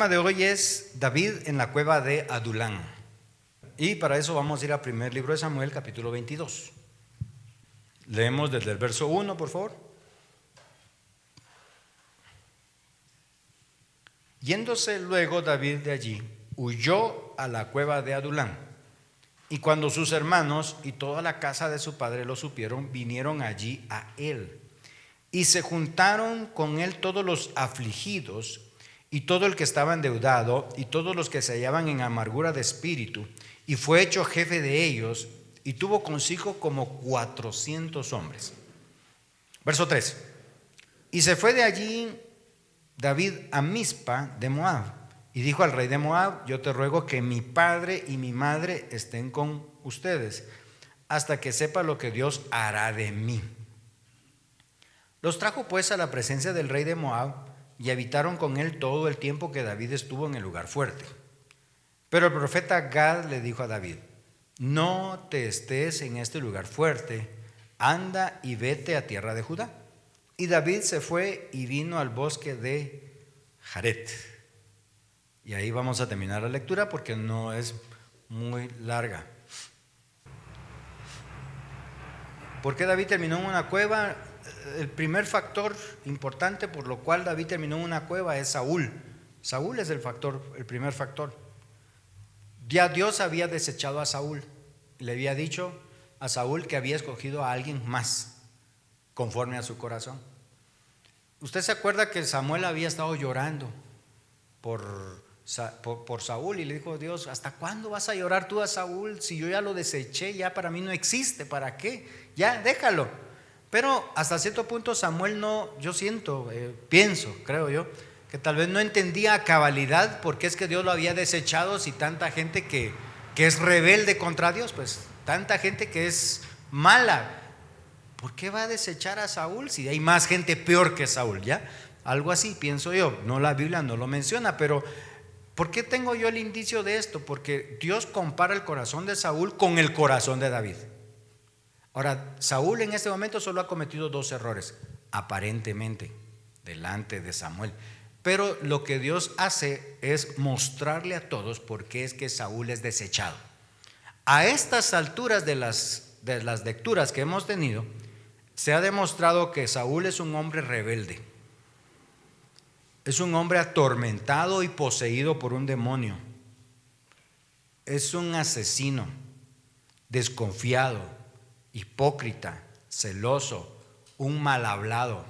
tema de hoy es David en la cueva de Adulán. Y para eso vamos a ir al primer libro de Samuel, capítulo 22. Leemos desde el verso 1, por favor. Yéndose luego David de allí, huyó a la cueva de Adulán. Y cuando sus hermanos y toda la casa de su padre lo supieron, vinieron allí a él. Y se juntaron con él todos los afligidos y todo el que estaba endeudado y todos los que se hallaban en amargura de espíritu. Y fue hecho jefe de ellos y tuvo consigo como 400 hombres. Verso 3. Y se fue de allí David a Mizpa de Moab y dijo al rey de Moab: yo te ruego que mi padre y mi madre estén con ustedes hasta que sepa lo que Dios hará de mí. Los trajo pues a la presencia del rey de Moab y habitaron con él todo el tiempo que David estuvo en el lugar fuerte. Pero el profeta Gad le dijo a David: no te estés en este lugar fuerte, anda y vete a tierra de Judá. Y David se fue y vino al bosque de Jaret. Y ahí vamos a terminar la lectura porque no es muy larga. ¿Por qué David terminó en una cueva? El primer factor importante por lo cual David terminó en una cueva es Saúl. Saúl es el primer factor. Ya Dios había desechado a Saúl. Le había dicho a Saúl que había escogido a alguien más conforme a su corazón. Usted se acuerda que Samuel había estado llorando por Saúl y le dijo: Dios, ¿hasta cuándo vas a llorar tú a Saúl? Si yo ya lo deseché, ya para mí no existe, ¿para qué? Ya déjalo. Pero hasta cierto punto Samuel no, yo siento, pienso, creo yo, que tal vez no entendía a cabalidad por qué es que Dios lo había desechado. Si tanta gente que es rebelde contra Dios, pues tanta gente que es mala, ¿por qué va a desechar a Saúl si hay más gente peor que Saúl? ¿Ya? Algo así pienso yo. No, la Biblia no lo menciona, pero ¿por qué tengo yo el indicio de esto? Porque Dios compara el corazón de Saúl con el corazón de David. Ahora, Saúl en este momento solo ha cometido 2 errores, aparentemente, delante de Samuel. Pero lo que Dios hace es mostrarle a todos por qué es que Saúl es desechado. A estas alturas de las lecturas que hemos tenido, se ha demostrado que Saúl es un hombre rebelde. Es un hombre atormentado y poseído por un demonio. Es un asesino, desconfiado, hipócrita, celoso, un mal hablado.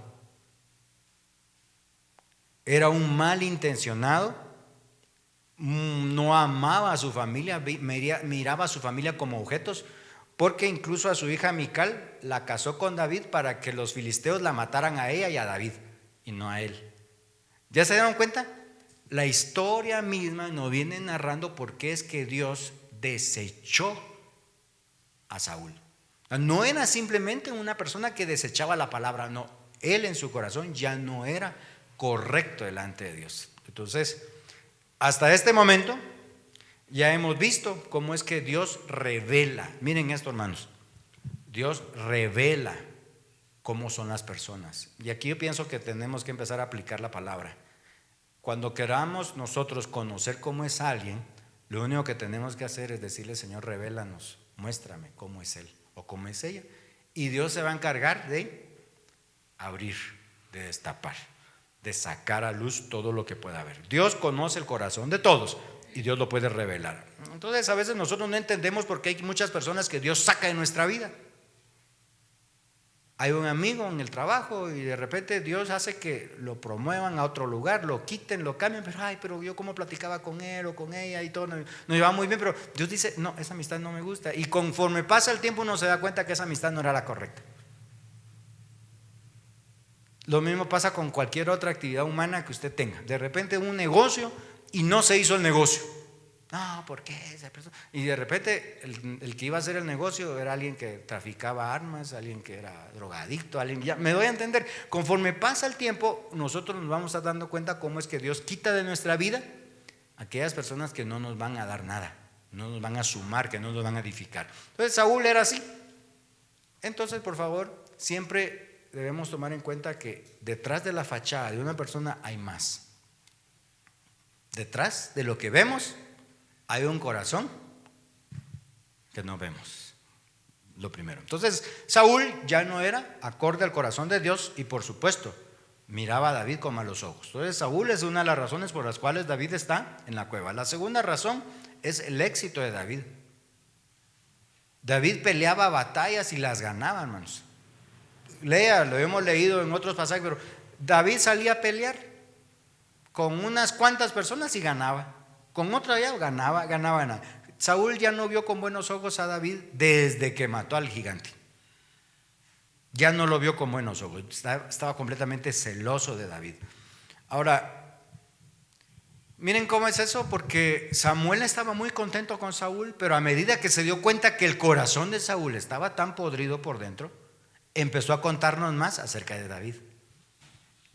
Era un malintencionado, no amaba a su familia, miraba a su familia como objetos, porque incluso a su hija Mical la casó con David para que los filisteos la mataran a ella y a David, y no a él. ¿Ya se dieron cuenta? La historia misma nos viene narrando por qué es que Dios desechó a Saúl. No era simplemente una persona que desechaba la palabra, no, él en su corazón ya no era correcto delante de Dios. Entonces, hasta este momento ya hemos visto cómo es que Dios revela. Miren esto, hermanos, Dios revela cómo son las personas. Y aquí yo pienso que tenemos que empezar a aplicar la palabra. Cuando queramos nosotros conocer cómo es alguien, lo único que tenemos que hacer es decirle: Señor, revélanos, muéstrame cómo es él o cómo es ella. Y Dios se va a encargar de abrir, de destapar, de sacar a luz todo lo que pueda haber. Dios conoce el corazón de todos y Dios lo puede revelar. Entonces a veces nosotros no entendemos por qué hay muchas personas que Dios saca de nuestra vida. Hay un amigo en el trabajo y de repente Dios hace que lo promuevan a otro lugar, lo quiten, lo cambien, pero yo como platicaba con él o con ella y todo, nos llevaba muy bien, pero Dios dice: no, esa amistad no me gusta. Y conforme pasa el tiempo uno se da cuenta que esa amistad no era la correcta. Lo mismo pasa con cualquier otra actividad humana que usted tenga. De repente un negocio y no se hizo el negocio. No, ¿por qué esa persona? Y de repente el que iba a hacer el negocio era alguien que traficaba armas, alguien que era drogadicto, alguien, ya me doy a entender. Conforme pasa el tiempo, nosotros nos vamos a dando cuenta cómo es que Dios quita de nuestra vida aquellas personas que no nos van a dar nada, no nos van a sumar, que no nos van a edificar. Entonces Saúl era así. Entonces, por favor, siempre debemos tomar en cuenta que detrás de la fachada de una persona hay más. Detrás de lo que vemos hay un corazón que no vemos. Lo primero. Entonces, Saúl ya no era acorde al corazón de Dios y por supuesto miraba a David con malos ojos. Entonces, Saúl es una de las razones por las cuales David está en la cueva. La segunda razón es el éxito de David. David peleaba batallas y las ganaba, hermanos. Lea, lo hemos leído en otros pasajes, pero David salía a pelear con unas cuantas personas y ganaba. Con otra ya ganaba. Saúl ya no vio con buenos ojos a David desde que mató al gigante. Ya no lo vio con buenos ojos. Estaba completamente celoso de David. Ahora, miren cómo es eso, porque Samuel estaba muy contento con Saúl, pero a medida que se dio cuenta que el corazón de Saúl estaba tan podrido por dentro, empezó a contarnos más acerca de David.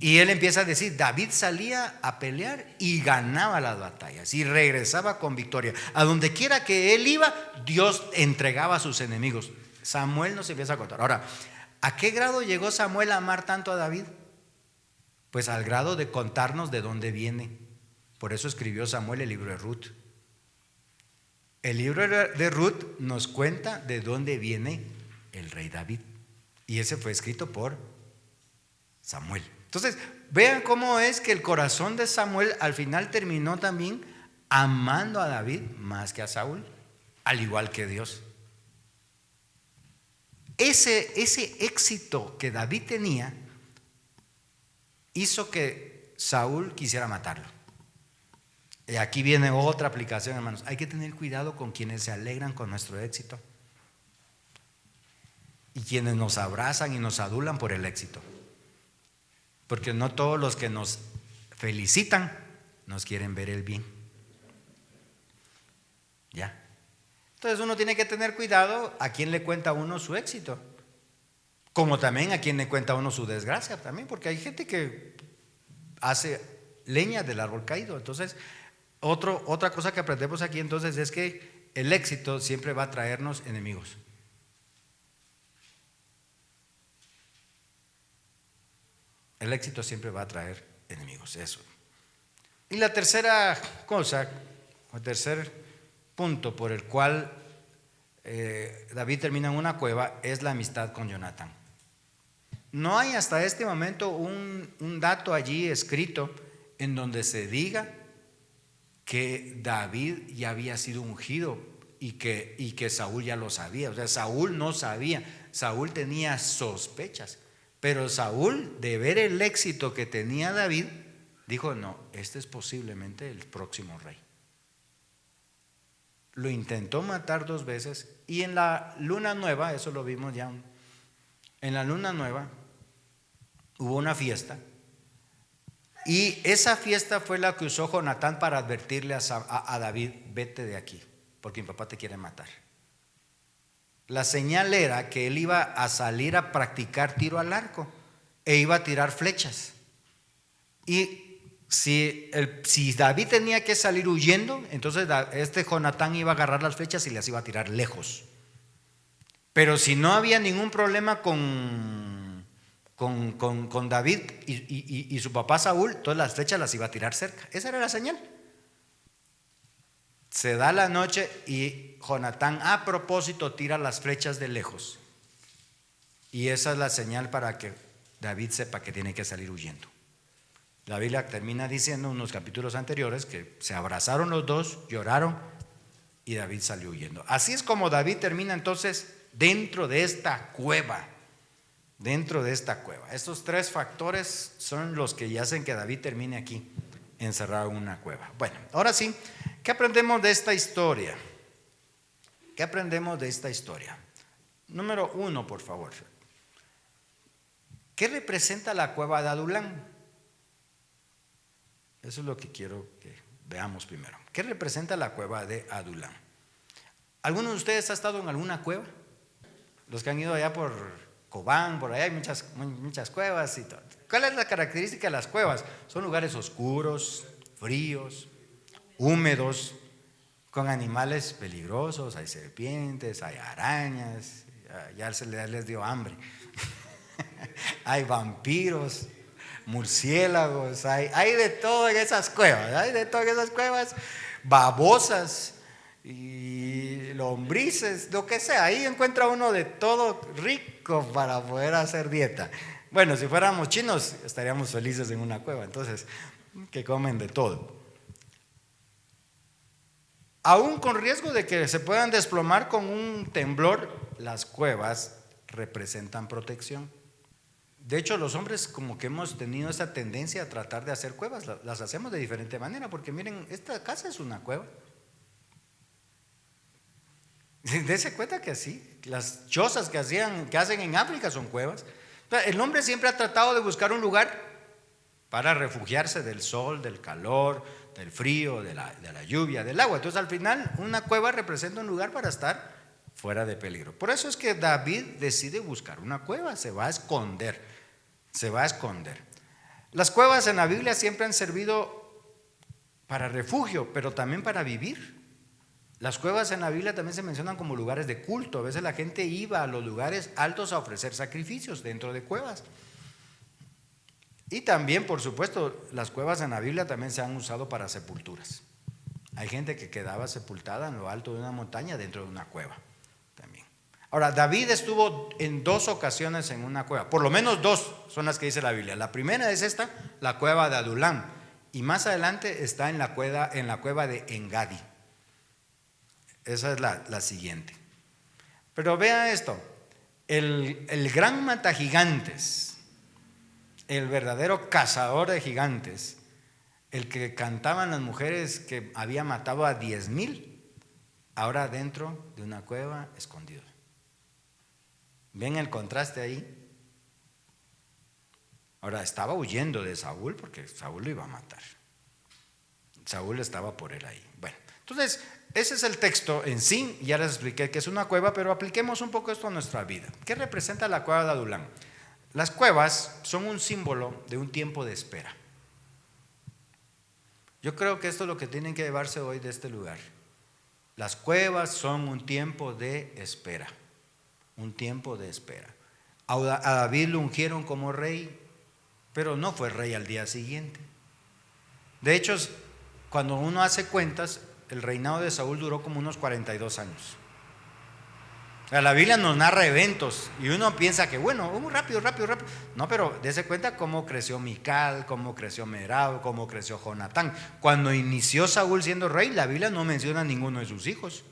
Y él empieza a decir, David salía a pelear y ganaba las batallas y regresaba con victoria. A donde quiera que él iba, Dios entregaba a sus enemigos. Samuel nos empieza a contar. Ahora, ¿a qué grado llegó Samuel a amar tanto a David? Pues al grado de contarnos de dónde viene. Por eso escribió Samuel el libro de Ruth. El libro de Ruth nos cuenta de dónde viene el rey David. Y ese fue escrito por Samuel. Entonces, vean cómo es que el corazón de Samuel al final terminó también amando a David más que a Saúl, al igual que Dios. Ese éxito que David tenía hizo que Saúl quisiera matarlo. Y aquí viene otra aplicación, hermanos. Hay que tener cuidado con quienes se alegran con nuestro éxito y quienes nos abrazan y nos adulan por el éxito. Porque no todos los que nos felicitan nos quieren ver el bien. ¿Ya? Entonces uno tiene que tener cuidado a quién le cuenta uno su éxito, como también a quién le cuenta uno su desgracia también, porque hay gente que hace leña del árbol caído. Entonces, otra cosa que aprendemos aquí entonces es que el éxito siempre va a traernos enemigos. El éxito siempre va a traer enemigos, eso. Y la tercera cosa, el tercer punto por el cual David termina en una cueva es la amistad con Jonatán. No hay hasta este momento un dato allí escrito en donde se diga que David ya había sido ungido y que Saúl ya lo sabía. O sea, Saúl no sabía, Saúl tenía sospechas. Pero Saúl, de ver el éxito que tenía David, dijo, no, este es posiblemente el próximo rey. Lo intentó matar 2 veces y en la luna nueva, eso lo vimos ya, en la luna nueva hubo una fiesta y esa fiesta fue la que usó Jonatán para advertirle a David, vete de aquí, porque mi papá te quiere matar. La señal era que él iba a salir a practicar tiro al arco e iba a tirar flechas. Y si David tenía que salir huyendo, entonces Jonatán iba a agarrar las flechas y las iba a tirar lejos. Pero si no había ningún problema con David y su papá Saúl, todas las flechas las iba a tirar cerca. Esa era la señal. Se da la noche y Jonatán a propósito tira las flechas de lejos. Y esa es la señal para que David sepa que tiene que salir huyendo. La Biblia termina diciendo en unos capítulos anteriores que se abrazaron los dos, lloraron y David salió huyendo. Así es como David termina entonces dentro de esta cueva. Dentro de esta cueva. Estos 3 factores son los que hacen que David termine aquí, encerrado en una cueva. Bueno, ahora sí, ¿qué aprendemos de esta historia? ¿Qué aprendemos de esta historia? Número 1, por favor. ¿Qué representa la cueva de Adulán? Eso es lo que quiero que veamos primero. ¿Qué representa la cueva de Adulán? ¿Alguno de ustedes ha estado en alguna cueva? Los que han ido allá por Cobán, por allá hay muchas cuevas y todo. ¿Cuál es la característica de las cuevas? Son lugares oscuros, fríos, húmedos, con animales peligrosos, hay serpientes, hay arañas, ya les dio hambre, hay vampiros, murciélagos, hay de todo en esas cuevas, babosas y lombrices, lo que sea. Ahí encuentra uno de todo rico para poder hacer dieta. Bueno, si fuéramos chinos estaríamos felices en una cueva, entonces, que comen de todo. Aún con riesgo de que se puedan desplomar con un temblor, las cuevas representan protección. De hecho, los hombres como que hemos tenido esa tendencia a tratar de hacer cuevas, las hacemos de diferente manera, porque miren, esta casa es una cueva. Dese cuenta que así, las chozas que hacen en África son cuevas. El hombre siempre ha tratado de buscar un lugar para refugiarse del sol, del calor, del frío, de la lluvia, del agua. Entonces al final una cueva representa un lugar para estar fuera de peligro. Por eso es que David decide buscar una cueva, se va a esconder. Las cuevas en la Biblia siempre han servido para refugio, pero también para vivir. Las cuevas en la Biblia también se mencionan como lugares de culto. A veces la gente iba a los lugares altos a ofrecer sacrificios dentro de cuevas. Y también, por supuesto, las cuevas en la Biblia también se han usado para sepulturas. Hay gente que quedaba sepultada en lo alto de una montaña dentro de una cueva también. Ahora, David estuvo en 2 ocasiones en una cueva, por lo menos 2 son las que dice la Biblia. La primera es esta, la cueva de Adulam, y más adelante está en la cueva de Engadi. Esa es la siguiente. Pero vea esto, el gran matagigantes, el verdadero cazador de gigantes, el que cantaban las mujeres que había matado a 10,000, ahora dentro de una cueva escondido. ¿Ven el contraste ahí? Ahora estaba huyendo de Saúl porque Saúl lo iba a matar. Saúl estaba por él ahí. Bueno, entonces ese es el texto en sí. Ya les expliqué que es una cueva, pero apliquemos un poco esto a nuestra vida. ¿Qué representa la cueva de Adulam? Las cuevas son un símbolo de un tiempo de espera. Yo creo que esto es lo que tienen que llevarse hoy de este lugar. Las cuevas son un tiempo de espera. Un tiempo de espera. A David lo ungieron como rey, pero no fue rey al día siguiente. De hecho, cuando uno hace cuentas, el reinado de Saúl duró como unos 42 años. La Biblia nos narra eventos y uno piensa que bueno, rápido. No, pero dése cuenta cómo creció Mical, cómo creció Merab, cómo creció Jonatán. Cuando inició Saúl siendo rey, la Biblia no menciona a ninguno de sus hijos.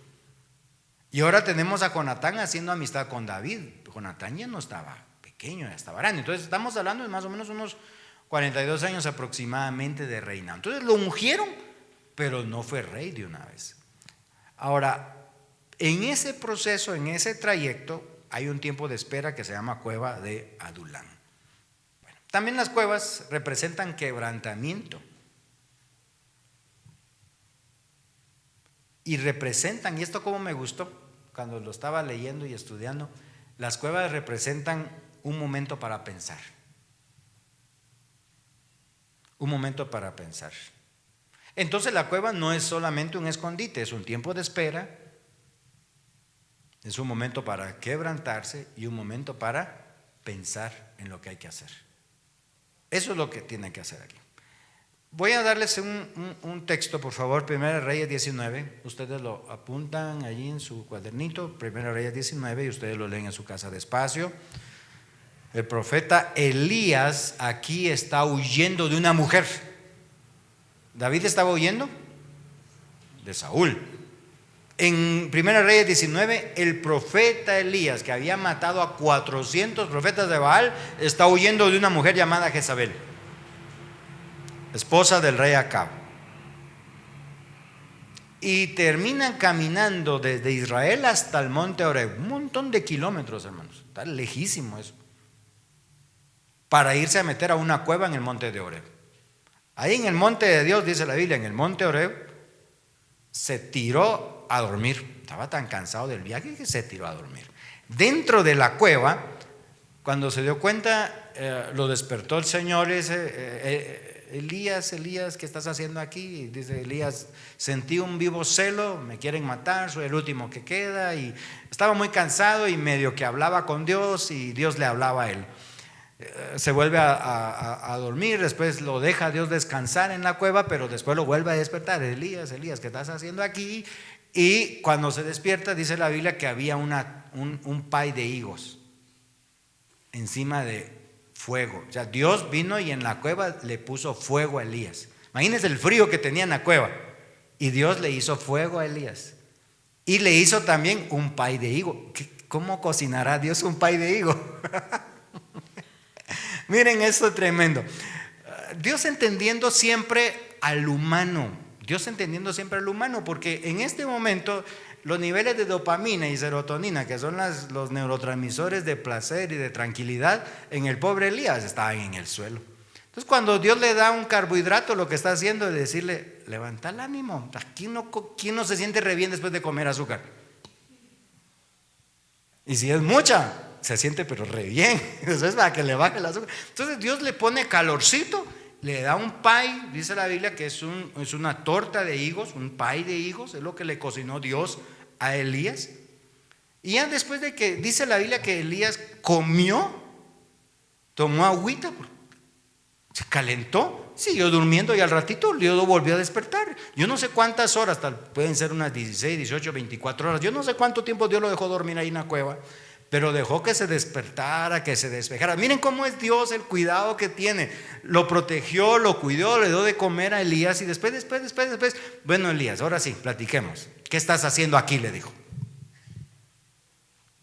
Y ahora tenemos a Jonatán haciendo amistad con David. Jonatán ya no estaba pequeño, ya estaba grande. Entonces estamos hablando de más o menos unos 42 años aproximadamente de reinado. Entonces lo ungieron, pero no fue rey de una vez. Ahora, en ese proceso, en ese trayecto, hay un tiempo de espera que se llama cueva de Adulam. Bueno, también las cuevas representan quebrantamiento. Y representan, y esto como me gustó cuando lo estaba leyendo y estudiando, las cuevas representan un momento para pensar. Un momento para pensar. Entonces la cueva no es solamente un escondite, es un tiempo de espera. Es un momento para quebrantarse y un momento para pensar en lo que hay que hacer. Eso es lo que tienen que hacer aquí. Voy a darles un texto, por favor, 1 Reyes 19. Ustedes lo apuntan allí en su cuadernito, 1 Reyes 19, y ustedes lo leen en su casa despacio. El profeta Elías aquí está huyendo de una mujer. David estaba huyendo de Saúl. En 1 Reyes 19, el profeta Elías, que había matado a 400 profetas de Baal, está huyendo de una mujer llamada Jezabel, esposa del rey Acab. Y terminan caminando desde Israel hasta el monte Oreb, un montón de kilómetros, hermanos, está lejísimo eso, para irse a meter a una cueva en el monte de Oreb. Ahí en el monte de Dios, dice la Biblia, en el monte Oreb, se tiró a dormir. Estaba tan cansado del viaje que se tiró a dormir. Dentro de la cueva, cuando se dio cuenta, lo despertó el Señor y dice: Elías, ¿qué estás haciendo aquí? Y dice Elías: sentí un vivo celo, me quieren matar, soy el último que queda. Y estaba muy cansado y medio que hablaba con Dios y Dios le hablaba a él. Se vuelve a dormir, después lo deja Dios descansar en la cueva, pero después lo vuelve a despertar. Elías, Elías, ¿qué estás haciendo aquí? Y cuando se despierta, dice la Biblia que había un pay de higos encima de fuego. O sea, Dios vino y en la cueva le puso fuego a Elías. Imagínense el frío que tenía en la cueva. Y Dios le hizo fuego a Elías. Y le hizo también un pay de higo. ¿Cómo cocinará Dios un pay de higo? Miren, esto es tremendo. Dios entendiendo siempre al humano. Dios entendiendo siempre al humano, porque en este momento los niveles de dopamina y serotonina, que son los neurotransmisores de placer y de tranquilidad, en el pobre Elías estaban en el suelo. Entonces, cuando Dios le da un carbohidrato, lo que está haciendo es decirle: levanta el ánimo. ¿Quién no se siente re bien después de comer azúcar? Y si es mucha, se siente pero re bien. Eso es para que le baje el azúcar. Entonces Dios le pone calorcito, le da un pay. Dice la Biblia que es una torta de higos, un pay de higos. Es lo que le cocinó Dios a Elías. Y ya después de que dice la Biblia que Elías comió, tomó agüita, se calentó, siguió durmiendo y al ratito Dios lo volvió a despertar. Yo no sé cuántas horas, pueden ser unas 16, 18, 24 horas. Yo no sé cuánto tiempo Dios lo dejó dormir ahí en la cueva, pero dejó que se despertara, que se despejara. Miren cómo es Dios, el cuidado que tiene. Lo protegió, lo cuidó, le dio de comer a Elías. Y después, bueno, Elías, ahora sí, platiquemos. ¿Qué estás haciendo aquí?, le dijo.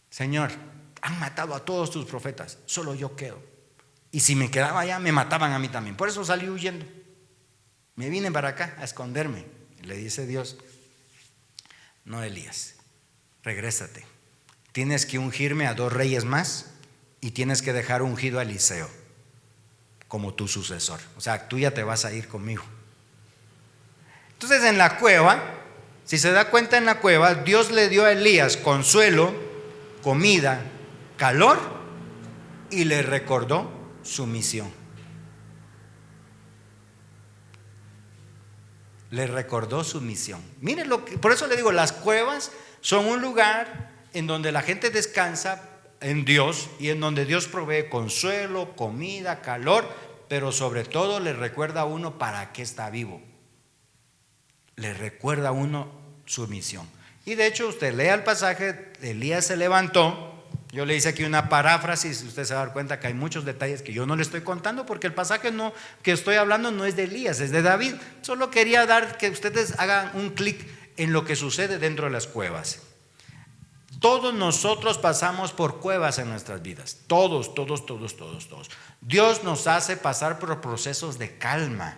Señor, han matado a todos tus profetas, solo yo quedo. Y si me quedaba allá, me mataban a mí también. Por eso salí huyendo. Me vine para acá a esconderme. Le dice Dios: no, Elías, regrésate. Tienes que ungirme a 2 reyes más y tienes que dejar ungido a Eliseo como tu sucesor. O sea, tú ya te vas a ir conmigo. Entonces, en la cueva, si se da cuenta, en la cueva Dios le dio a Elías consuelo, comida, calor, y le recordó su misión. Le recordó su misión. Miren por eso le digo, las cuevas son un lugar en donde la gente descansa en Dios y en donde Dios provee consuelo, comida, calor, pero sobre todo le recuerda a uno para qué está vivo. Le recuerda a uno su misión. Y de hecho, usted lea el pasaje, Elías se levantó. Yo le hice aquí una paráfrasis, usted se va a dar cuenta que hay muchos detalles que yo no le estoy contando, porque el pasaje que estoy hablando no es de Elías, es de David. Solo quería dar que ustedes hagan un clic en lo que sucede dentro de las cuevas. Todos nosotros pasamos por cuevas en nuestras vidas. Todos. Dios nos hace pasar por procesos de calma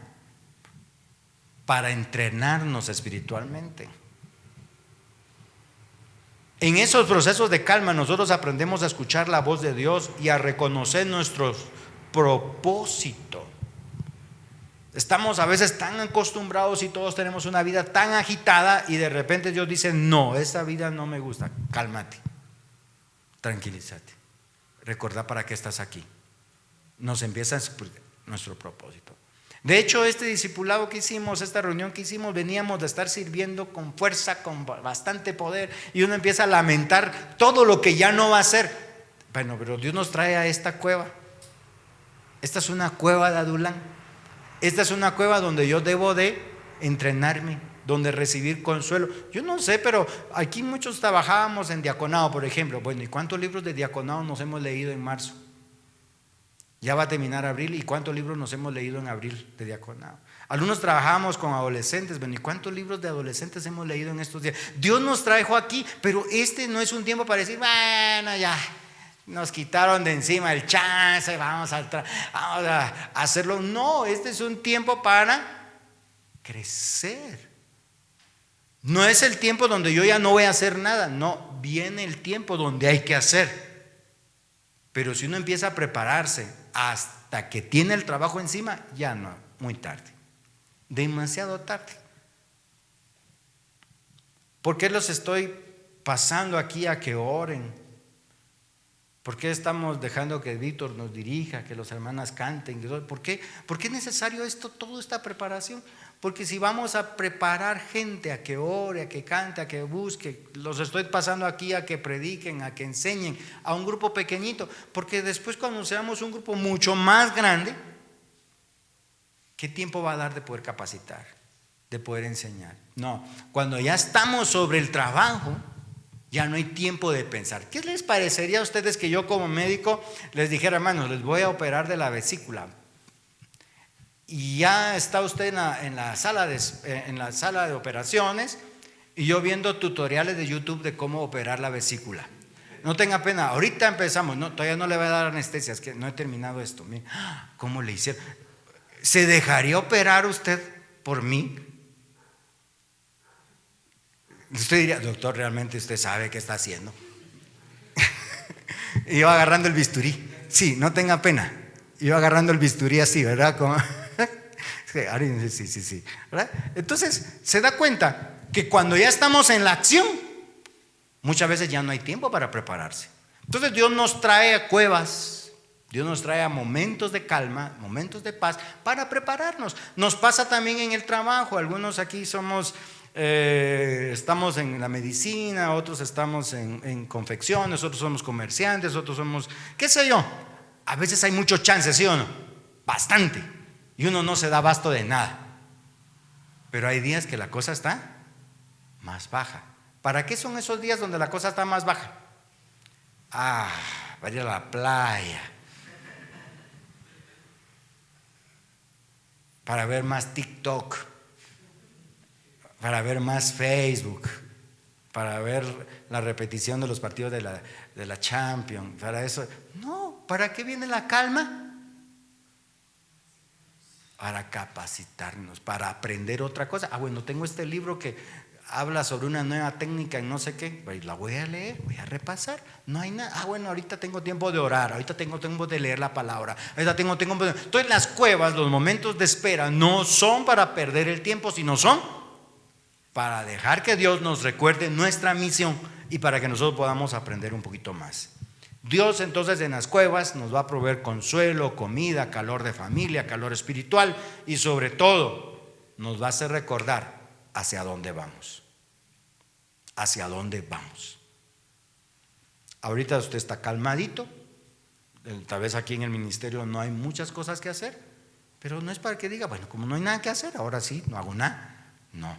para entrenarnos espiritualmente. En esos procesos de calma nosotros aprendemos a escuchar la voz de Dios y a reconocer nuestro propósito. Estamos a veces tan acostumbrados y todos tenemos una vida tan agitada y de repente Dios dice: no, esta vida no me gusta, cálmate, tranquilízate, recordá para qué estás aquí. Nos empieza a explicar nuestro propósito. De hecho, este discipulado que hicimos, esta reunión que hicimos, veníamos de estar sirviendo con fuerza, con bastante poder, y uno empieza a lamentar todo lo que ya no va a hacer. Bueno, pero Dios nos trae a esta cueva. Esta es una cueva de Adulán. Esta es una cueva donde yo debo de entrenarme, donde recibir consuelo. Yo no sé, pero aquí muchos trabajábamos en diaconado, por ejemplo. Bueno, ¿y cuántos libros de diaconado nos hemos leído en marzo? Ya va a terminar abril, ¿y cuántos libros nos hemos leído en abril de diaconado? Algunos trabajábamos con adolescentes, bueno, ¿y cuántos libros de adolescentes hemos leído en estos días? Dios nos trajo aquí, pero este no es un tiempo para decir: bueno, ya nos quitaron de encima el chance, vamos a hacerlo. No, este es un tiempo para crecer. No es el tiempo donde yo ya no voy a hacer nada, no, viene el tiempo donde hay que hacer. Pero si uno empieza a prepararse hasta que tiene el trabajo encima, ya no, muy tarde, demasiado tarde. ¿Por qué los estoy pasando aquí a que oren? ¿Por qué estamos dejando que Víctor nos dirija, que las hermanas canten? ¿Por qué es necesario toda esta preparación? Porque si vamos a preparar gente a que ore, a que cante, a que busque, los estoy pasando aquí a que prediquen, a que enseñen, a un grupo pequeñito, porque después cuando seamos un grupo mucho más grande, ¿qué tiempo va a dar de poder capacitar, de poder enseñar? No, cuando ya estamos sobre el trabajo, ya no hay tiempo de pensar. ¿Qué les parecería a ustedes que yo como médico les dijera, hermanos, les voy a operar de la vesícula? Y ya está usted en la sala de operaciones y yo viendo tutoriales de YouTube de cómo operar la vesícula. No tenga pena, ahorita empezamos. No, todavía no le voy a dar anestesia, es que no he terminado esto. Mire, ¿cómo le hicieron? ¿Se dejaría operar usted por mí? Usted diría, doctor, realmente usted sabe qué está haciendo. Y yo agarrando el bisturí. Sí, no tenga pena. Yo agarrando el bisturí así, ¿verdad? Como sí. ¿Verdad? Entonces, se da cuenta que cuando ya estamos en la acción, muchas veces ya no hay tiempo para prepararse. Entonces, Dios nos trae a cuevas, Dios nos trae a momentos de calma, momentos de paz para prepararnos. Nos pasa también en el trabajo. Algunos aquí estamos en la medicina, otros estamos en confecciones, otros somos comerciantes, otros somos, qué sé yo. A veces hay muchos chances, ¿sí o no? Bastante. Y uno no se da abasto de nada. Pero hay días que la cosa está más baja. ¿Para qué son esos días donde la cosa está más baja? Para ir a la playa, para ver más TikTok, para ver más Facebook, para ver la repetición de los partidos de la Champions, para eso. No, ¿para qué viene la calma? Para capacitarnos, para aprender otra cosa. Bueno, tengo este libro que habla sobre una nueva técnica en no sé qué, la voy a leer, voy a repasar. No hay nada. Bueno, ahorita tengo tiempo de orar, ahorita tengo tiempo de leer la palabra, ahorita tengo tiempo de... Entonces las cuevas, los momentos de espera no son para perder el tiempo, sino son para dejar que Dios nos recuerde nuestra misión y para que nosotros podamos aprender un poquito más. Dios entonces en las cuevas nos va a proveer consuelo, comida, calor de familia, calor espiritual y sobre todo nos va a hacer recordar hacia dónde vamos. Hacia dónde vamos. Ahorita usted está calmadito, tal vez aquí en el ministerio no hay muchas cosas que hacer, pero no es para que diga, bueno, como no hay nada que hacer, ahora sí, no hago nada. No,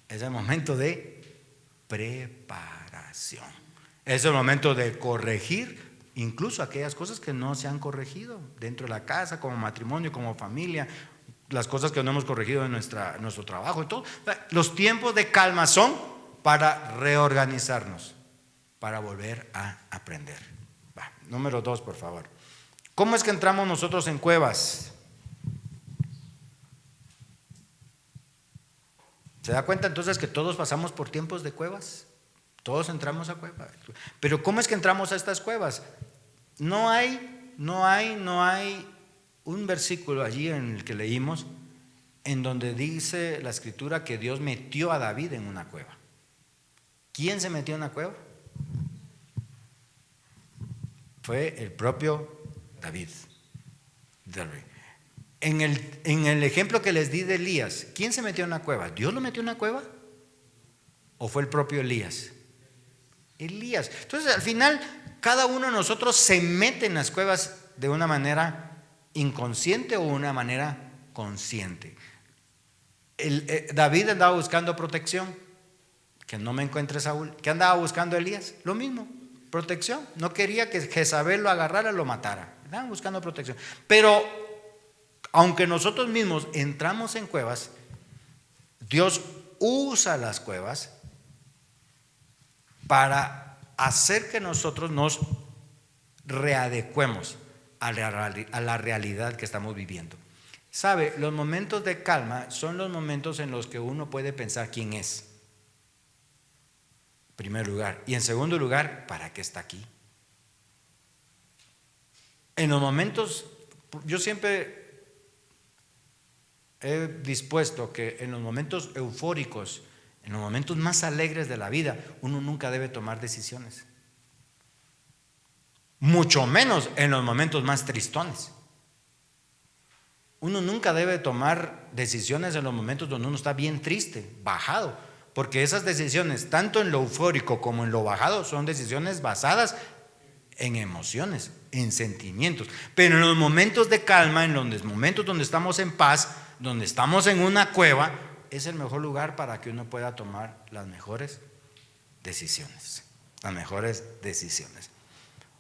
es el momento de preparación. Es el momento de corregir incluso aquellas cosas que no se han corregido dentro de la casa, como matrimonio, como familia, las cosas que no hemos corregido en nuestro trabajo y todo. Los tiempos de calma son para reorganizarnos, para volver a aprender. Número 2, por favor. ¿Cómo es que entramos nosotros en cuevas? ¿Se da cuenta entonces que todos pasamos por tiempos de cuevas? Todos entramos a cuevas. Pero ¿cómo es que entramos a estas cuevas? No hay un versículo allí en el que leímos en donde dice la escritura que Dios metió a David en una cueva. ¿Quién se metió en una cueva? Fue el propio David. En el ejemplo que les di de Elías, ¿quién se metió en una cueva? ¿Dios lo metió en una cueva? ¿O fue el propio Elías? Elías. Entonces al final cada uno de nosotros se mete en las cuevas de una manera inconsciente o una manera consciente. David andaba buscando protección, que no me encuentre Saúl. ¿Qué andaba buscando Elías? Lo mismo, protección. No quería que Jezabel lo agarrara, lo matara. Andaban buscando protección. Pero aunque nosotros mismos entramos en cuevas, Dios usa las cuevas para hacer que nosotros nos readecuemos a la realidad que estamos viviendo. ¿Sabe? Los momentos de calma son los momentos en los que uno puede pensar quién es, en primer lugar. Y en segundo lugar, ¿para qué está aquí? En los momentos, yo siempre he dispuesto que en los momentos eufóricos, en los momentos más alegres de la vida, uno nunca debe tomar decisiones. Mucho menos en los momentos más tristones. Uno nunca debe tomar decisiones en los momentos donde uno está bien triste, bajado, porque esas decisiones, tanto en lo eufórico como en lo bajado, son decisiones basadas en emociones, en sentimientos. Pero en los momentos de calma, en los momentos donde estamos en paz, donde estamos en una cueva, es el mejor lugar para que uno pueda tomar las mejores decisiones. Las mejores decisiones.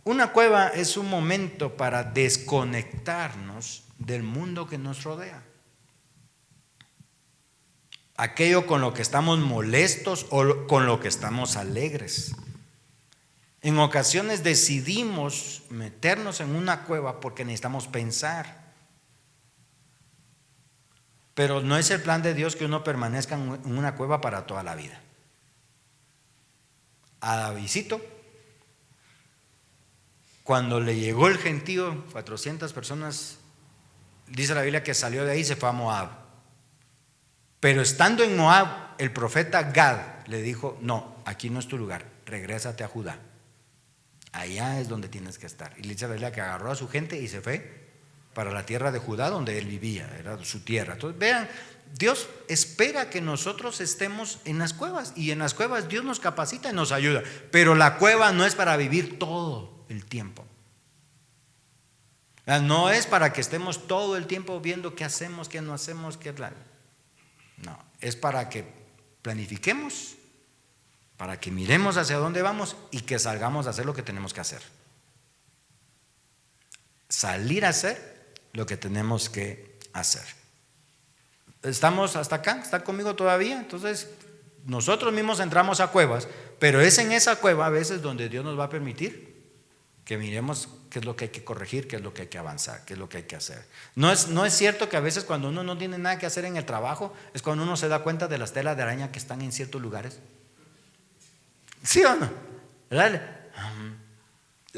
Una cueva es un momento para desconectarnos del mundo que nos rodea. Aquello con lo que estamos molestos o con lo que estamos alegres. En ocasiones decidimos meternos en una cueva porque necesitamos pensar. Pero no es el plan de Dios que uno permanezca en una cueva para toda la vida. A Davidcito, cuando le llegó el gentío, 400 personas, dice la Biblia que salió de ahí y se fue a Moab. Pero estando en Moab, el profeta Gad le dijo: no, aquí no es tu lugar, regrésate a Judá. Allá es donde tienes que estar. Y dice la Biblia que agarró a su gente y se fue para la tierra de Judá, donde él vivía, era su tierra. Entonces vean, Dios espera que nosotros estemos en las cuevas, y en las cuevas Dios nos capacita y nos ayuda, pero la cueva no es para vivir todo el tiempo. No es para que estemos todo el tiempo viendo qué hacemos, qué no hacemos, no, es para que planifiquemos, para que miremos hacia dónde vamos y que salgamos a hacer lo que tenemos que hacer. Salir a hacer lo que tenemos que hacer. ¿Estamos hasta acá? ¿Está conmigo todavía? Entonces, nosotros mismos entramos a cuevas, pero es en esa cueva a veces donde Dios nos va a permitir que miremos qué es lo que hay que corregir, qué es lo que hay que avanzar, qué es lo que hay que hacer. No es cierto que a veces cuando uno no tiene nada que hacer en el trabajo, es cuando uno se da cuenta de las telas de araña que están en ciertos lugares. ¿Sí o no? ¿Verdad?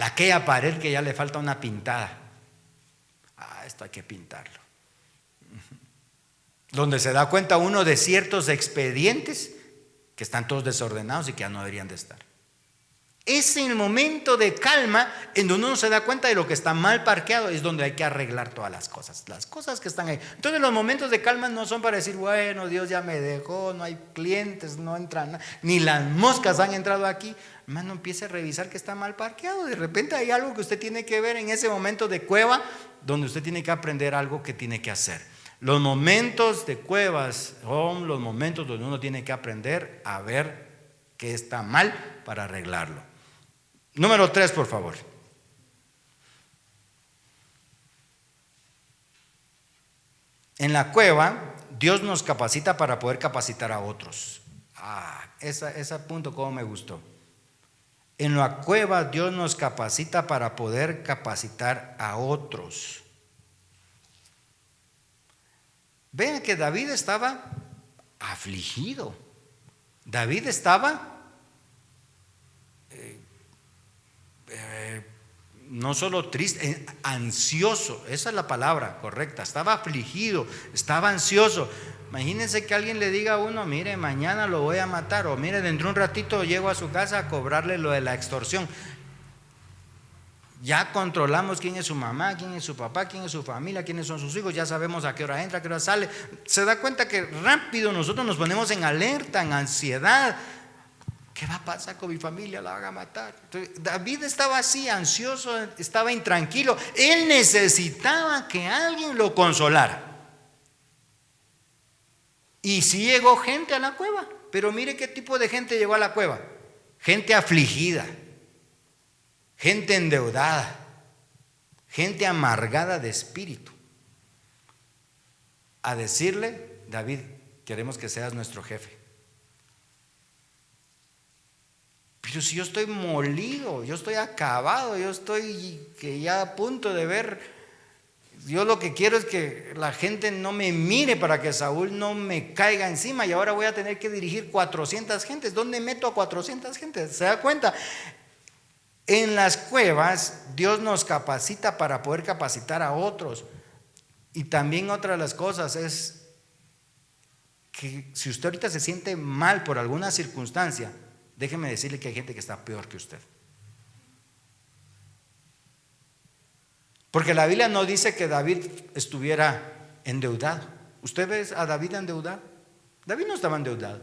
Aquella pared que ya le falta una pintada. Esto hay que pintarlo. Donde se da cuenta uno de ciertos expedientes que están todos desordenados y que ya no deberían de estar. Es en el momento de calma en donde uno se da cuenta de lo que está mal parqueado, es donde hay que arreglar todas las cosas que están ahí. Entonces los momentos de calma no son para decir: bueno, Dios ya me dejó, no hay clientes, no entran, ni las moscas han entrado aquí. Hermano, empiece a revisar que está mal parqueado. De repente hay algo que usted tiene que ver en ese momento de cueva, donde usted tiene que aprender algo que tiene que hacer. Los momentos de cuevas son los momentos donde uno tiene que aprender a ver qué está mal para arreglarlo. Número 3, por favor. En la cueva, Dios nos capacita para poder capacitar a otros. Ese punto como me gustó. En la cueva, Dios nos capacita para poder capacitar a otros. Vean que David estaba afligido. David estaba no solo triste, ansioso, esa es la palabra correcta. Estaba afligido, estaba ansioso. Imagínense que alguien le diga a uno: mire, mañana lo voy a matar, o mire, dentro de un ratito llego a su casa a cobrarle lo de la extorsión. Ya controlamos quién es su mamá, quién es su papá, quién es su familia, quiénes son sus hijos, ya sabemos a qué hora entra, a qué hora sale. Se da cuenta que rápido nosotros nos ponemos en alerta, en ansiedad. ¿Qué va a pasar con mi familia? La van a matar. Entonces, David estaba así, ansioso, estaba intranquilo. Él necesitaba que alguien lo consolara. Y sí llegó gente a la cueva, pero mire qué tipo de gente llegó a la cueva. Gente afligida, gente endeudada, gente amargada de espíritu. A decirle: David, queremos que seas nuestro jefe. Pero si yo estoy molido, yo estoy acabado, yo estoy que ya a punto de ver, yo lo que quiero es que la gente no me mire para que Saúl no me caiga encima, y ahora voy a tener que dirigir 400 gentes. ¿Dónde meto a 400 gentes? ¿Se da cuenta? En las cuevas Dios nos capacita para poder capacitar a otros. Y también otra de las cosas es que si usted ahorita se siente mal por alguna circunstancia, déjeme decirle que hay gente que está peor que usted. Porque la Biblia no dice que David estuviera endeudado. ¿Usted ve a David endeudado? David no estaba endeudado.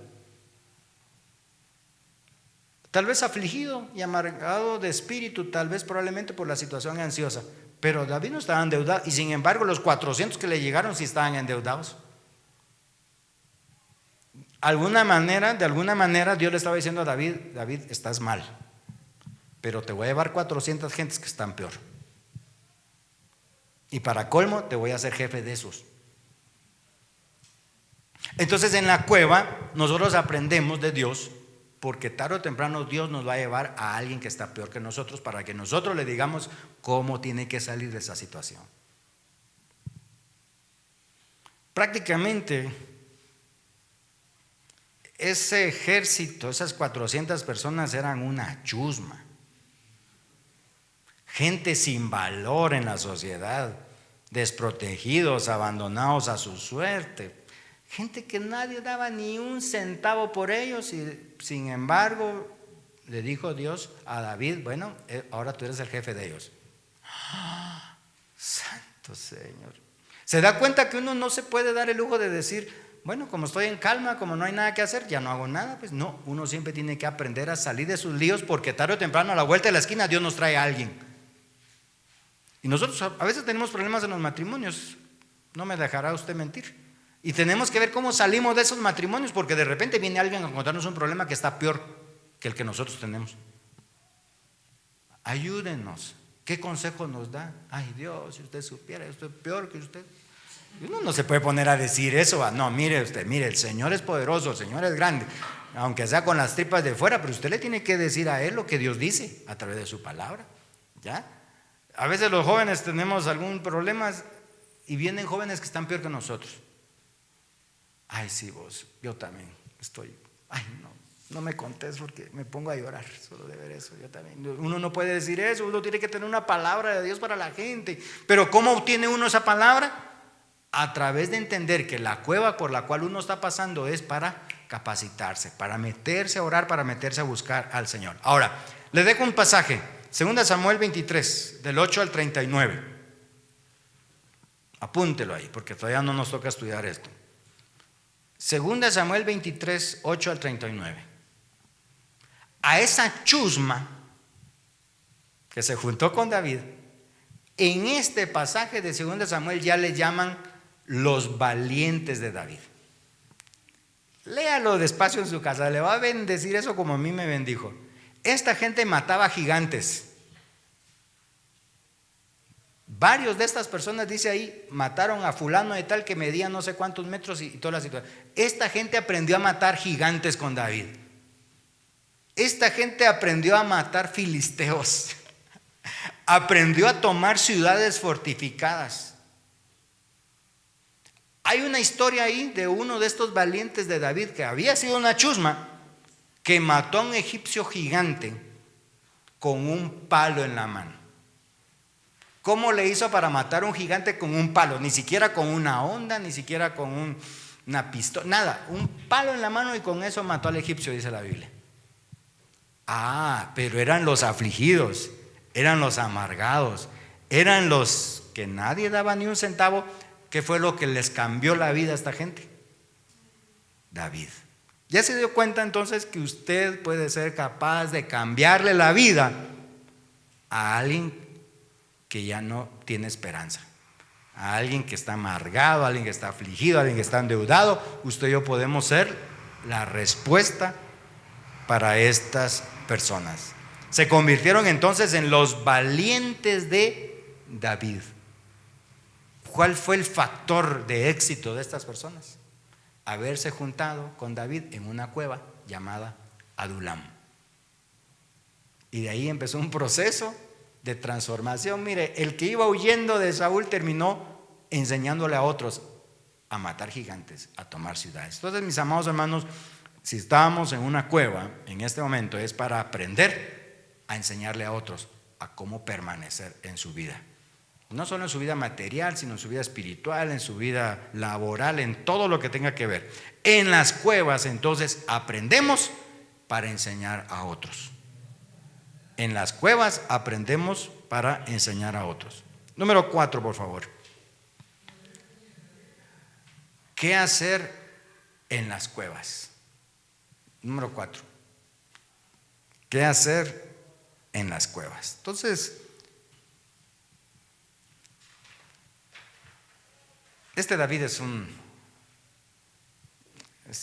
Tal vez afligido y amargado de espíritu, tal vez probablemente por la situación ansiosa. Pero David no estaba endeudado, y sin embargo los 400 que le llegaron sí estaban endeudados. De alguna manera Dios le estaba diciendo a David: David, estás mal, pero te voy a llevar 400 gentes que están peor. Y para colmo, te voy a hacer jefe de esos. Entonces en la cueva nosotros aprendemos de Dios, porque tarde o temprano Dios nos va a llevar a alguien que está peor que nosotros, para que nosotros le digamos cómo tiene que salir de esa situación. Prácticamente ese ejército, esas 400 personas eran una chusma, gente sin valor en la sociedad, desprotegidos, abandonados a su suerte, gente que nadie daba ni un centavo por ellos. Y sin embargo le dijo Dios a David: bueno, ahora tú eres el jefe de ellos. ¡Ah, santo Señor! ¿Se da cuenta que uno no se puede dar el lujo de decir: bueno, como estoy en calma, como no hay nada que hacer, ya no hago nada? Pues no, uno siempre tiene que aprender a salir de sus líos, porque tarde o temprano, a la vuelta de la esquina, Dios nos trae a alguien. Y nosotros a veces tenemos problemas en los matrimonios, no me dejará usted mentir. Y tenemos que ver cómo salimos de esos matrimonios, porque de repente viene alguien a contarnos un problema que está peor que el que nosotros tenemos. Ayúdenos. ¿Qué consejo nos da? Ay, Dios, si usted supiera, yo estoy peor que usted. Uno no se puede poner a decir eso. No, mire usted, mire, el Señor es poderoso, el Señor es grande, aunque sea con las tripas de fuera, pero usted le tiene que decir a Él lo que Dios dice a través de su palabra. ¿Ya? A veces los jóvenes tenemos algún problema y vienen jóvenes que están peor que nosotros. Ay, sí, vos, yo también estoy. Ay, no me contés porque me pongo a llorar solo de ver eso. Yo también. Uno no puede decir eso, uno tiene que tener una palabra de Dios para la gente. Pero ¿cómo obtiene uno esa palabra? A través de entender que la cueva por la cual uno está pasando es para capacitarse, para meterse a orar, para meterse a buscar al Señor. Ahora, le dejo un pasaje, 2 Samuel 23, del 8 al 39. Apúntelo ahí, porque todavía no nos toca estudiar esto. 2 Samuel 23, 8 al 39. A esa chusma que se juntó con David, en este pasaje de 2 Samuel ya le llaman los valientes de David. Léalo despacio en su casa, le va a bendecir eso como a mí me bendijo. Esta gente mataba gigantes. Varios de estas personas, dice ahí, mataron a fulano de tal que medía no sé cuántos metros y toda la situación. Esta gente aprendió a matar gigantes con David. Esta gente aprendió a matar filisteos. Aprendió a tomar ciudades fortificadas. Hay una historia ahí de uno de estos valientes de David que había sido una chusma, que mató a un egipcio gigante con un palo en la mano. ¿Cómo le hizo para matar a un gigante con un palo? Ni siquiera con una honda, ni siquiera con una pistola, nada. Un palo en la mano y con eso mató al egipcio, dice la Biblia. Ah, pero eran los afligidos, eran los amargados, eran los que nadie daba ni un centavo. ¿Qué fue lo que les cambió la vida a esta gente? David. ¿Ya se dio cuenta entonces que usted puede ser capaz de cambiarle la vida a alguien que ya no tiene esperanza? A alguien que está amargado, a alguien que está afligido, a alguien que está endeudado. Usted y yo podemos ser la respuesta para estas personas. Se convirtieron entonces en los valientes de David. ¿Cuál fue el factor de éxito de estas personas? Haberse juntado con David en una cueva llamada Adulam. Y de ahí empezó un proceso de transformación. Mire, el que iba huyendo de Saúl terminó enseñándole a otros a matar gigantes, a tomar ciudades. Entonces, mis amados hermanos, si estamos en una cueva en este momento es para aprender a enseñarle a otros a cómo permanecer en su vida. No solo en su vida material, sino en su vida espiritual, en su vida laboral, en todo lo que tenga que ver. En las cuevas, entonces, aprendemos para enseñar a otros. En las cuevas aprendemos para enseñar a otros. Número 4, por favor. ¿Qué hacer en las cuevas? Número 4. ¿Qué hacer en las cuevas? Entonces, este David es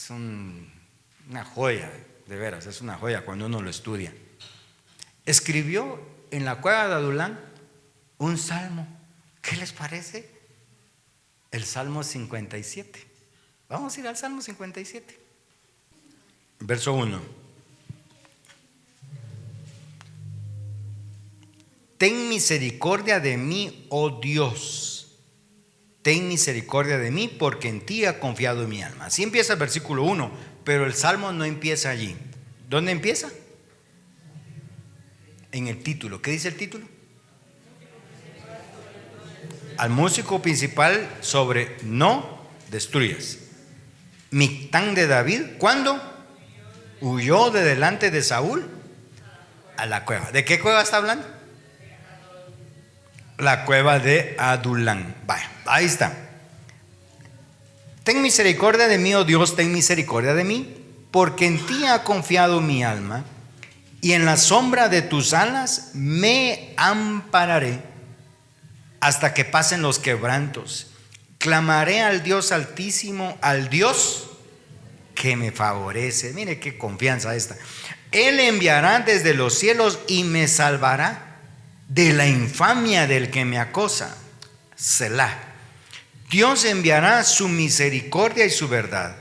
una joya, de veras, es una joya cuando uno lo estudia. Escribió en la cueva de Adulán un salmo. ¿Qué les parece? El Salmo 57. Vamos a ir al Salmo 57. Verso 1. Ten misericordia de mí, oh Dios. Ten misericordia de mí, porque en ti ha confiado mi alma. Así empieza el versículo 1, pero el Salmo no empieza allí. ¿Dónde empieza? En el título. ¿Qué dice el título? Al músico principal sobre no destruyas. Mictán de David, ¿cuándo? Huyó de delante de Saúl a la cueva. ¿De qué cueva está hablando? La cueva de Adulán. Vaya, ahí está. Ten misericordia de mí, oh Dios, ten misericordia de mí, porque en ti ha confiado mi alma, y en la sombra de tus alas me ampararé hasta que pasen los quebrantos. Clamaré al Dios Altísimo, al Dios que me favorece. Mire qué confianza esta. Él enviará desde los cielos y me salvará de la infamia del que me acosa. Selah. Dios enviará su misericordia y su verdad.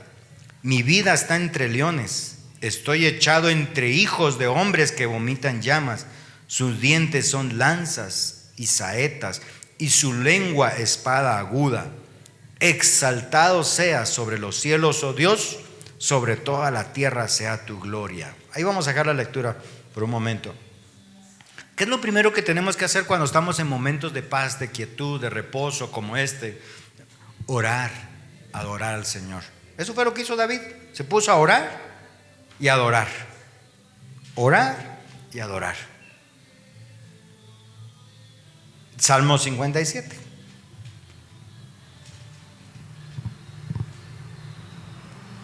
Mi vida está entre leones. Estoy echado entre hijos de hombres que vomitan llamas. Sus dientes son lanzas y saetas, y su lengua espada aguda. Exaltado sea sobre los cielos, oh Dios, sobre toda la tierra sea tu gloria. Ahí vamos a dejar la lectura por un momento. ¿Qué es lo primero que tenemos que hacer cuando estamos en momentos de paz, de quietud, de reposo como este? Orar, adorar al Señor. Eso fue lo que hizo David. Se puso a orar y adorar. Orar y adorar. Salmo 57.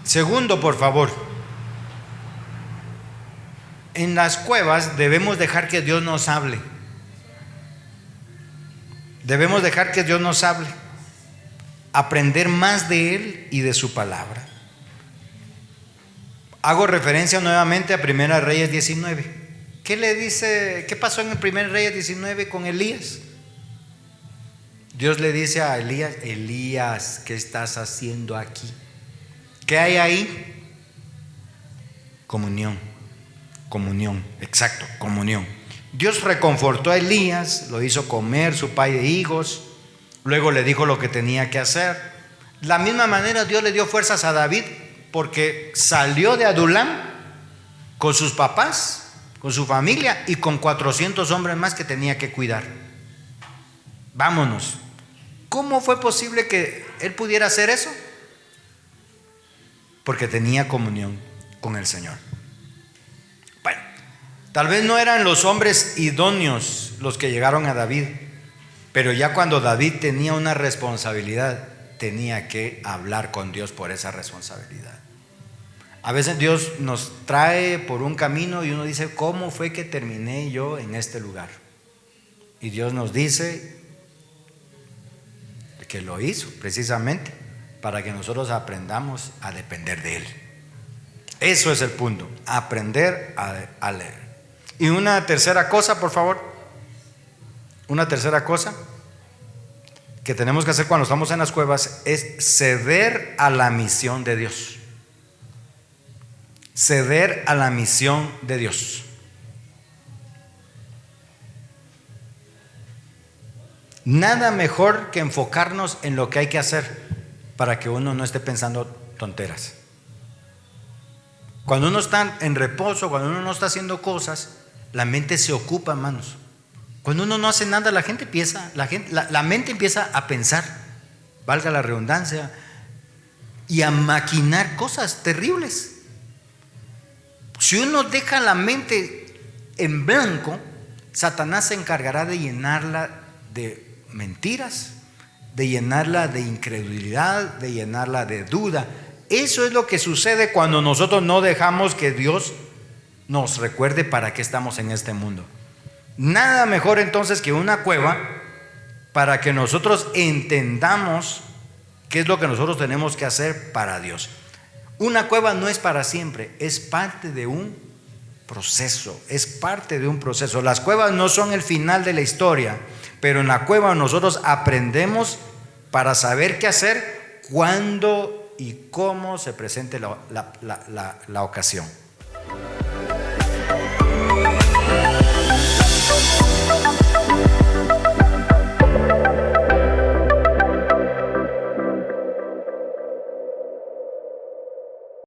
Segundo, por favor. En las cuevas debemos dejar que Dios nos hable. Debemos dejar que Dios nos hable. Aprender más de Él y de su palabra. Hago referencia nuevamente a 1 Reyes 19. ¿Qué le dice? ¿Qué pasó en el 1 Reyes 19 con Elías? Dios le dice a Elías: Elías, ¿qué estás haciendo aquí? ¿Qué hay ahí? Comunión. Comunión, exacto, comunión. Dios reconfortó a Elías, lo hizo comer su pay de higos, luego le dijo lo que tenía que hacer. De la misma manera Dios le dio fuerzas a David, porque salió de Adulán con sus papás, con su familia y con 400 hombres más que tenía que cuidar. Vámonos. ¿Cómo fue posible que él pudiera hacer eso? Porque tenía comunión con el Señor. Bueno, tal vez no eran los hombres idóneos los que llegaron a David, pero ya cuando David tenía una responsabilidad, tenía que hablar con Dios por esa responsabilidad. A veces Dios nos trae por un camino y uno dice: ¿cómo fue que terminé yo en este lugar? Y Dios nos dice que lo hizo precisamente para que nosotros aprendamos a depender de Él. Eso es el punto, aprender a leer. Y una tercera cosa, por favor, una tercera cosa que tenemos que hacer cuando estamos en las cuevas es ceder a la misión de Dios. Ceder a la misión de Dios. Nada mejor que enfocarnos en lo que hay que hacer para que uno no esté pensando tonteras. Cuando uno está en reposo, cuando uno no está haciendo cosas, la mente se ocupa, hermanos. Cuando uno no hace nada, la mente empieza a pensar, valga la redundancia, y a maquinar cosas terribles. Si uno deja la mente en blanco, Satanás se encargará de llenarla de mentiras, de llenarla de incredulidad, de llenarla de duda. Eso es lo que sucede cuando nosotros no dejamos que Dios nos recuerde para qué estamos en este mundo. Nada mejor entonces que una cueva para que nosotros entendamos qué es lo que nosotros tenemos que hacer para Dios. Una cueva no es para siempre, es parte de un proceso, es parte de un proceso. Las cuevas no son el final de la historia, pero en la cueva nosotros aprendemos para saber qué hacer cuando y cómo se presente la ocasión.